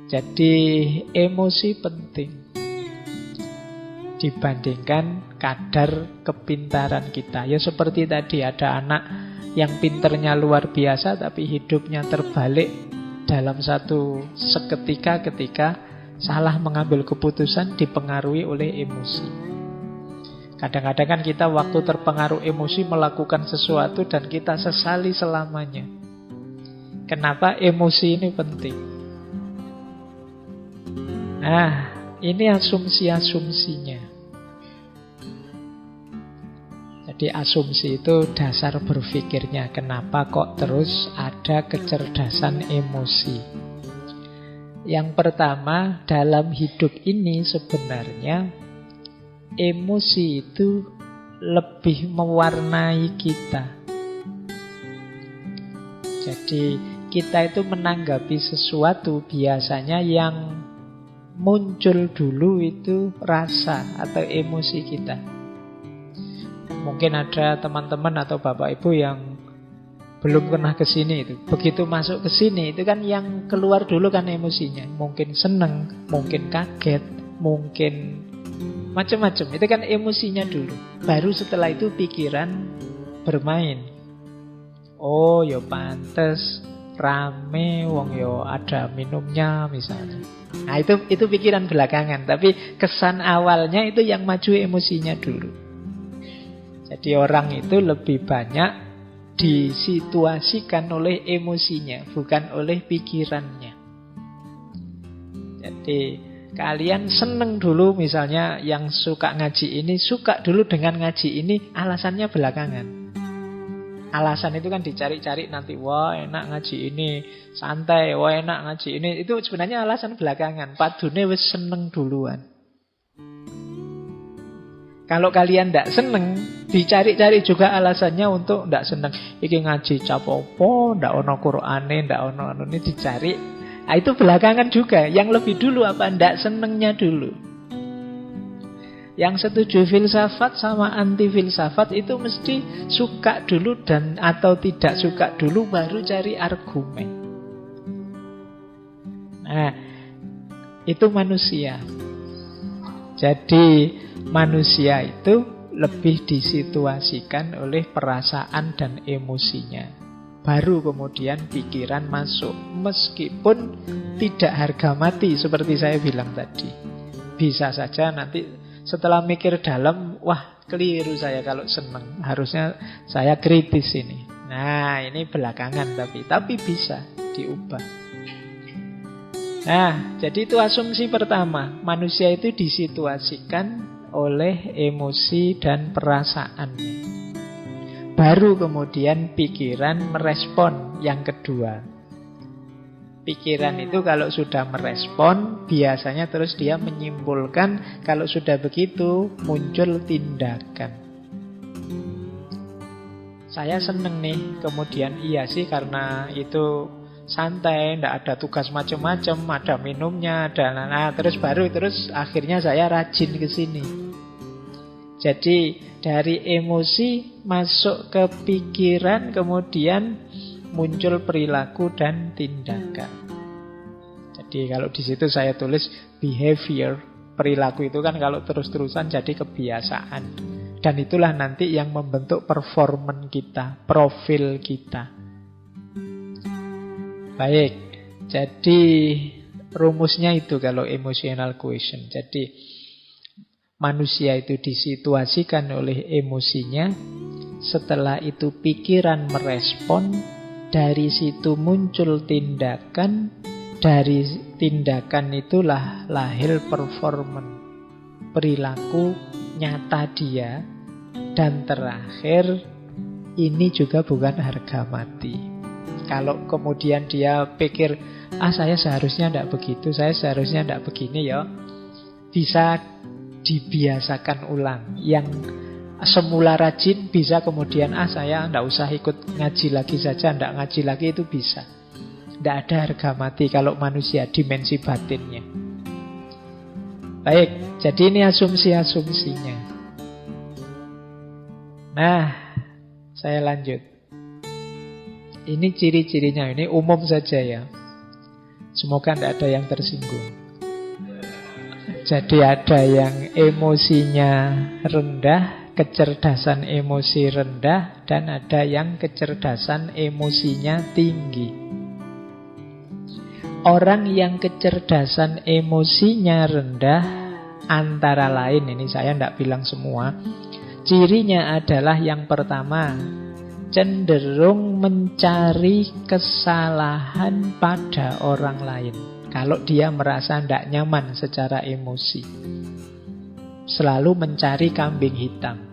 Jadi emosi penting dibandingkan kadar kepintaran kita. Ya seperti tadi, ada anak yang pinternya luar biasa tapi hidupnya terbalik dalam satu seketika ketika salah mengambil keputusan dipengaruhi oleh emosi. Kadang-kadang kan kita waktu terpengaruh emosi melakukan sesuatu dan kita sesali selamanya. Kenapa emosi ini penting? Nah, ini asumsi-asumsinya. Jadi asumsi itu dasar berpikirnya. Kenapa kok terus ada kecerdasan emosi? Yang pertama, dalam hidup ini sebenarnya emosi itu lebih mewarnai kita. Jadi kita itu menanggapi sesuatu biasanya yang muncul dulu itu rasa atau emosi kita. Mungkin ada teman-teman atau bapak ibu yang belum pernah ke sini itu. Begitu masuk ke sini itu kan yang keluar dulu kan emosinya. Mungkin seneng, mungkin kaget, mungkin macam-macam. Itu kan emosinya dulu. Baru setelah itu pikiran bermain. Oh, ya pantes rame, wong yo ada minumnya misalnya. Nah itu pikiran belakangan. Tapi kesan awalnya itu yang maju emosinya dulu. Jadi orang itu lebih banyak disituasikan oleh emosinya, bukan oleh pikirannya. Jadi kalian seneng dulu misalnya yang suka ngaji ini, suka dulu dengan ngaji ini, alasannya belakangan. Alasan itu kan dicari-cari nanti, wah enak ngaji ini, santai, wah enak ngaji ini. Itu sebenarnya alasan belakangan. Padune wis seneng duluan. Kalau kalian tidak seneng, dicari-cari juga alasannya untuk tidak seneng. Iki ngaji capopo, tidak ono Qur'ane, tidak ono ini dicari. Nah, itu belakangan juga. Yang lebih dulu apa? Tidak senengnya dulu. Yang setuju filsafat sama anti filsafat itu mesti suka dulu dan atau tidak suka dulu baru cari argumen. Nah, itu manusia. Jadi manusia itu lebih disituasikan oleh perasaan dan emosinya. Baru kemudian pikiran masuk. Meskipun tidak harga mati seperti saya bilang tadi. Bisa saja nanti setelah mikir dalam, wah keliru saya kalau seneng. Harusnya saya kritis ini. Nah ini belakangan tapi bisa diubah. Nah jadi itu asumsi pertama. Manusia itu disituasikan oleh emosi dan perasaannya. Baru kemudian pikiran merespon yang kedua. Pikiran itu kalau sudah merespon, biasanya terus dia menyimpulkan. Kalau sudah begitu, muncul tindakan. Saya seneng nih, kemudian iya sih karena itu santai, tidak ada tugas macam-macam, ada minumnya, ada terus akhirnya saya rajin ke sini. Jadi dari emosi masuk ke pikiran, kemudian muncul perilaku dan tindakan. Jadi kalau di situ saya tulis behavior, perilaku itu kan kalau terus-terusan jadi kebiasaan. Dan itulah nanti yang membentuk performan kita, profil kita. Baik, jadi rumusnya itu kalau emotional quotient. Jadi manusia itu disituasikan oleh emosinya, setelah itu pikiran merespon, dari situ muncul tindakan, dari tindakan itulah lahir performan, perilaku nyata dia, dan terakhir ini juga bukan harga mati. Kalau kemudian dia pikir, saya seharusnya tidak begitu, saya seharusnya tidak begini ya, bisa dibiasakan ulang. Yang semula rajin bisa kemudian, saya tidak usah ikut ngaji lagi saja, tidak ngaji lagi, itu bisa. Tidak ada harga mati kalau manusia, dimensi batinnya. Baik, jadi ini asumsi-asumsinya. Nah, saya lanjut. Ini ciri-cirinya, ini umum saja ya. Semoga tidak ada yang tersinggung. Jadi ada yang emosinya rendah, kecerdasan emosi rendah, dan ada yang kecerdasan emosinya tinggi. Orang yang kecerdasan emosinya rendah, antara lain, ini saya tidak bilang semua, cirinya adalah yang pertama, cenderung mencari kesalahan pada orang lain. Kalau dia merasa tidak nyaman secara emosi, selalu mencari kambing hitam.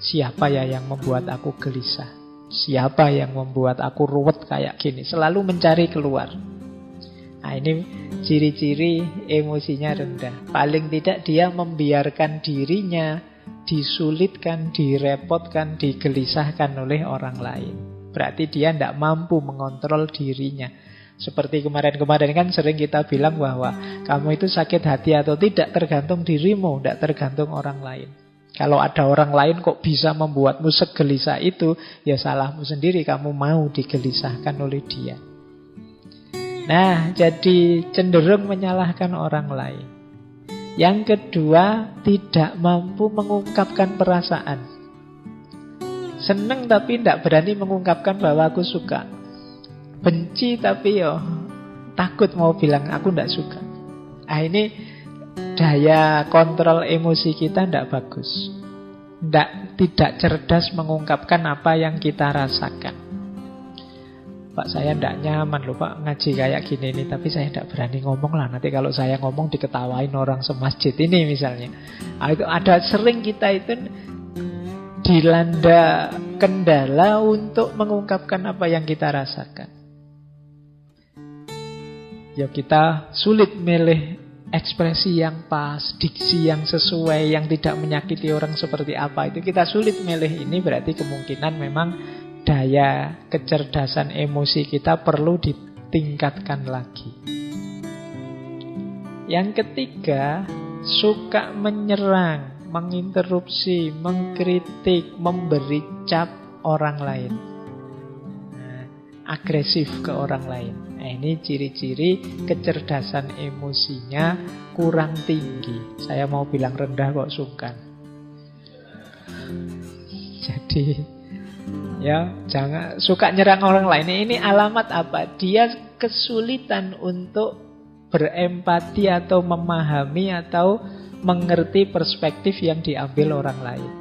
Siapa ya yang membuat aku gelisah? Siapa yang membuat aku ruwet kayak gini? Selalu mencari keluar. Nah, ini ciri-ciri emosinya rendah. Paling tidak dia membiarkan dirinya disulitkan, direpotkan, digelisahkan oleh orang lain. Berarti dia tidak mampu mengontrol dirinya. Seperti kemarin-kemarin kan sering kita bilang bahwa kamu itu sakit hati atau tidak tergantung dirimu, tidak tergantung orang lain. Kalau ada orang lain kok bisa membuatmu segelisah itu, ya salahmu sendiri, kamu mau digelisahkan oleh dia. Nah, jadi cenderung menyalahkan orang lain. Yang kedua, tidak mampu mengungkapkan perasaan. Seneng tapi tidak berani mengungkapkan bahwa aku suka. Benci tapi takut mau bilang aku tidak suka. Nah, ini daya kontrol emosi kita tidak bagus. Tidak cerdas mengungkapkan apa yang kita rasakan. Pak, saya tidak nyaman loh Pak ngaji kayak gini nih, tapi saya tidak berani ngomong lah. Nanti kalau saya ngomong diketawain orang semasjid ini misalnya. Itu ada sering kita itu dilanda kendala untuk mengungkapkan apa yang kita rasakan. Ya kita sulit milih ekspresi yang pas, diksi yang sesuai, yang tidak menyakiti orang seperti apa. Itu kita sulit milih. Ini berarti kemungkinan memang daya kecerdasan emosi kita perlu ditingkatkan lagi. Yang ketiga, suka menyerang, menginterupsi, mengkritik, memberi cap orang lain. Agresif ke orang lain. Nah, ini ciri-ciri kecerdasan emosinya kurang tinggi. Saya mau bilang rendah kok sungkan. Jadi ya, jangan suka nyerang orang lain. Ini alamat apa? Dia kesulitan untuk berempati atau memahami atau mengerti perspektif yang diambil orang lain.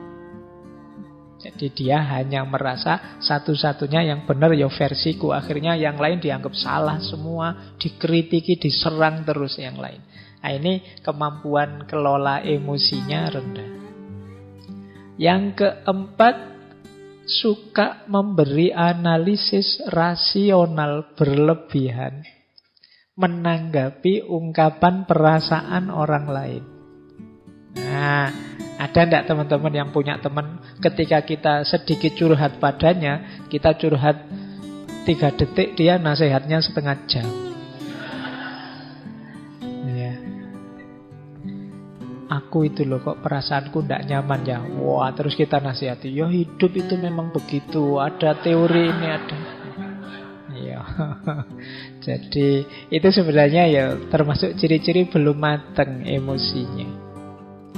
Jadi dia hanya merasa satu-satunya yang benar ya versiku. Akhirnya yang lain dianggap salah semua, dikritiki, diserang terus yang lain. Nah, ini kemampuan kelola emosinya rendah. Yang keempat, suka memberi analisis rasional berlebihan menanggapi ungkapan perasaan orang lain. Nah, ada enggak teman-teman yang punya teman ketika kita sedikit curhat padanya, kita curhat 3 detik, dia nasihatnya setengah jam. Ya. Aku itu loh kok perasaanku tidak nyaman ya. Wah, terus kita nasihati, ya hidup itu memang begitu, ada teori ini ada. Iya. Jadi itu sebenarnya ya termasuk ciri-ciri belum matang emosinya.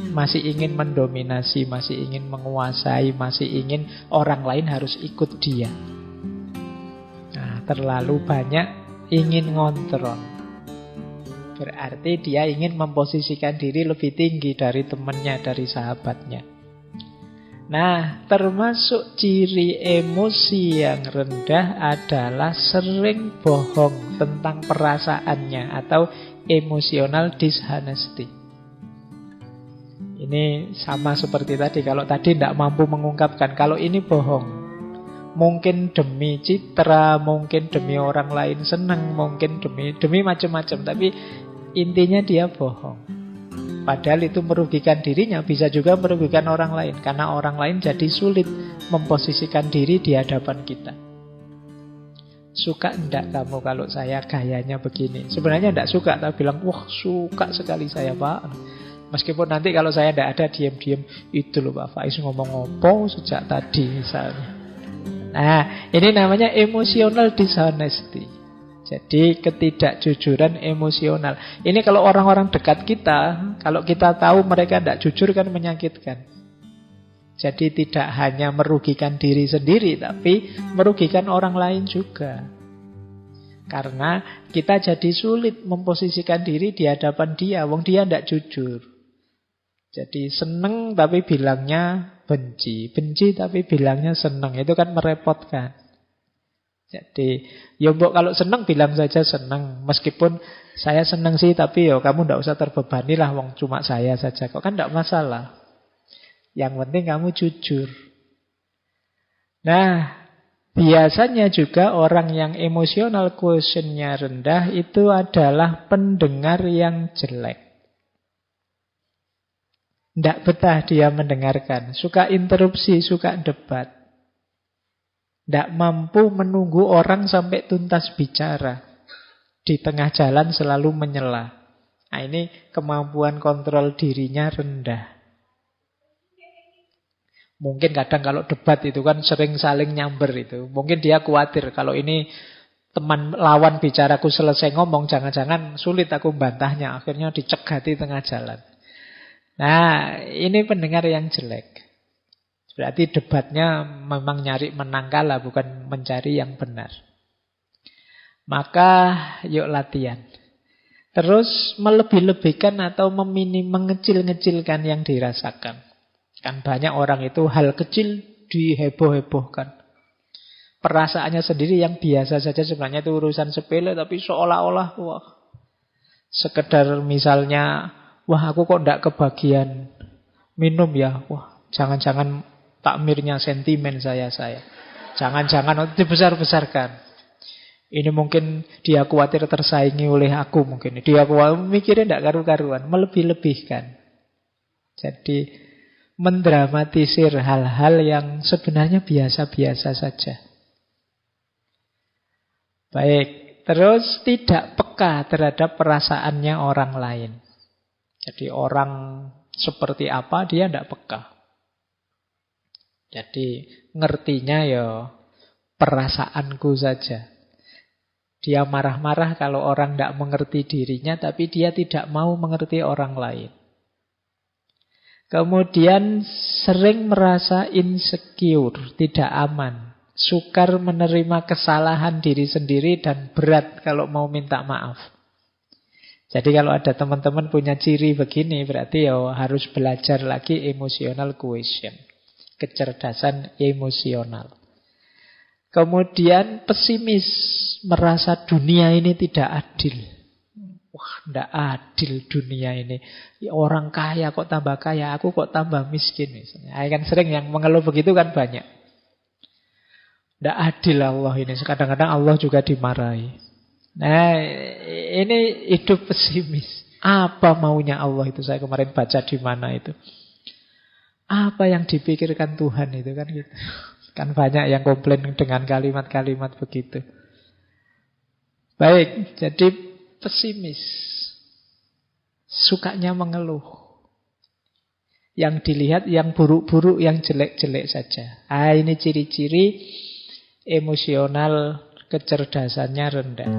Masih ingin mendominasi, masih ingin menguasai, masih ingin orang lain harus ikut dia. Nah, terlalu banyak ingin ngontrol. Berarti dia ingin memposisikan diri lebih tinggi dari temannya, dari sahabatnya. Nah, termasuk ciri emosi yang rendah adalah sering bohong tentang perasaannya atau emotional dishonesty. Ini sama seperti tadi. Kalau tadi tidak mampu mengungkapkan, kalau ini bohong. Mungkin demi citra, mungkin demi orang lain senang, mungkin demi macam-macam. Tapi intinya dia bohong. Padahal itu merugikan dirinya, bisa juga merugikan orang lain. Karena orang lain jadi sulit memposisikan diri di hadapan kita. Suka enggak kamu kalau saya gayanya begini? Sebenarnya enggak suka, tapi bilang, wah suka sekali saya Pak. Meskipun nanti kalau saya tidak ada, diam-diam, itu loh Pak Faiz ngomong apa sejak tadi misalnya. Nah, ini namanya emotional dishonesty. Jadi ketidakjujuran emosional. Ini kalau orang-orang dekat kita, kalau kita tahu mereka tidak jujur kan menyakitkan. Jadi tidak hanya merugikan diri sendiri, tapi merugikan orang lain juga. Karena kita jadi sulit memposisikan diri di hadapan dia, wong dia tidak jujur. Jadi seneng tapi bilangnya benci, benci tapi bilangnya seneng, itu kan merepotkan. Jadi, ya mbok kalau seneng bilang saja seneng. Meskipun saya seneng sih, tapi ya kamu ndak usah terbebani lah, wong cuma saya saja. Kok kan ndak masalah. Yang penting kamu jujur. Nah, biasanya juga orang yang emotional quotient-nya rendah itu adalah pendengar yang jelek. Ndak betah dia mendengarkan. Suka interupsi, suka debat. Tidak mampu menunggu orang sampai tuntas bicara. Di tengah jalan selalu menyela. Nah, ini kemampuan kontrol dirinya rendah. Mungkin kadang kalau debat itu kan sering saling nyamber itu. Mungkin dia khawatir kalau ini teman lawan bicaraku selesai ngomong, jangan-jangan sulit aku bantahnya. Akhirnya dicegati tengah jalan. Nah, ini pendengar yang jelek. Berarti debatnya memang nyari menang kalah, bukan mencari yang benar. Maka yuk latihan. Terus melebih-lebihkan atau mengecil-ngecilkan yang dirasakan. Kan banyak orang itu hal kecil diheboh-hebohkan. Perasaannya sendiri yang biasa saja sebenarnya itu urusan sepele, tapi seolah-olah wah, sekedar misalnya, wah aku kok ndak kebagian minum ya, wah jangan-jangan takmirnya sentimen saya. Jangan-jangan dibesar-besarkan. Ini mungkin dia khawatir tersaingi oleh aku mungkin. Dia mikirnya tidak karu-karuan, melebih-lebihkan. Jadi mendramatisir hal-hal yang sebenarnya biasa-biasa saja. Baik, terus tidak peka terhadap perasaannya orang lain. Jadi orang seperti apa dia tidak peka. Jadi ngertinya ya perasaanku saja. Dia marah-marah kalau orang tidak mengerti dirinya, tapi dia tidak mau mengerti orang lain. Kemudian sering merasa insecure, tidak aman. Sukar menerima kesalahan diri sendiri dan berat kalau mau minta maaf. Jadi kalau ada teman-teman punya ciri begini, berarti ya harus belajar lagi emotional quotient. Kecerdasan emosional. Kemudian pesimis, merasa dunia ini tidak adil. Wah, tidak adil dunia ini. Orang kaya kok tambah kaya, aku kok tambah miskin. Misalnya. Kan sering yang mengeluh begitu kan banyak. Tidak adil Allah ini. Kadang-kadang Allah juga dimarahi. Nah, ini hidup pesimis. Apa maunya Allah itu? Saya kemarin baca di mana itu. Apa yang dipikirkan Tuhan itu kan gitu. Kan banyak yang komplain dengan kalimat-kalimat begitu. Baik, jadi pesimis. Sukanya mengeluh. Yang dilihat yang buruk-buruk, yang jelek-jelek saja. Ini ciri-ciri emosional kecerdasannya rendah.